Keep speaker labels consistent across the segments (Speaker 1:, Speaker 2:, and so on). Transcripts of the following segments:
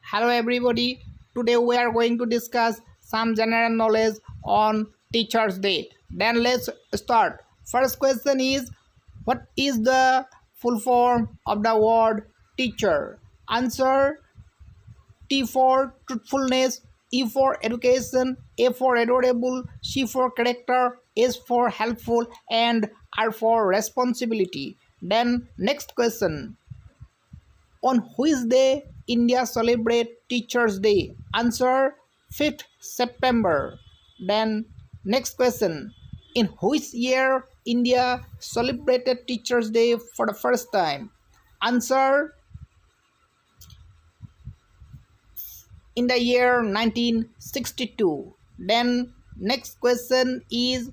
Speaker 1: Hello everybody. Today we are going to discuss some general knowledge on Teachers Day. Then let's start. First question is, what is the full form of the word teacher? Answer: T for truthfulness, E for education, A for adorable, C for character, S for helpful, and R for responsibility. Then next question. On which day India celebrate Teachers Day? Answer: 5th September. Then next question. In which year India celebrated Teachers Day for the first time? Answer: in the year 1962. Then next question is,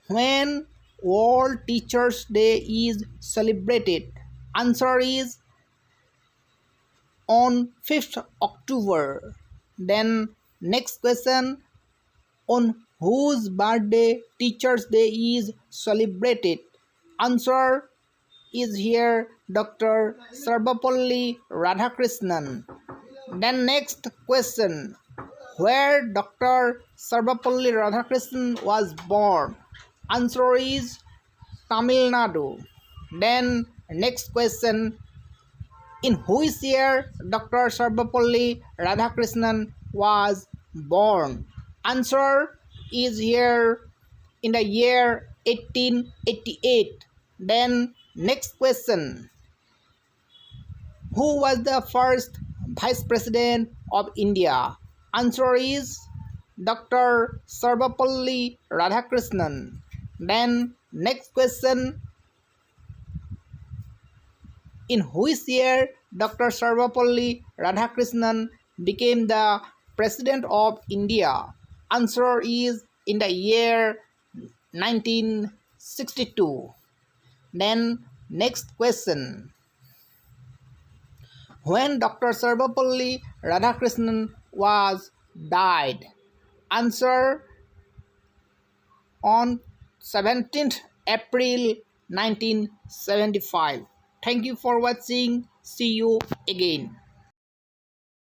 Speaker 1: when World Teachers Day is celebrated? Answer is on 5th October. Then next question, on whose birthday Teachers Day is celebrated? Answer is here Dr. Sarbapalli Radhakrishnan. Then next question, where Dr. Sarbapalli Radhakrishnan was born? Answer is Tamil Nadu. Then next question, in which year Dr. Sarbapalli Radhakrishnan was born? Answer is here in the year 1888. Then next question, who was the first Vice President of India? Answer is Dr. Sarbapalli Radhakrishnan. Then next question, in which year Dr. Sarbapalli Radhakrishnan became the President of India? Answer is in the year 1962. Then next question, when Dr. Sarbapalli Radhakrishnan was died? Answer on 17th April 1975. Thank you for watching. See you again.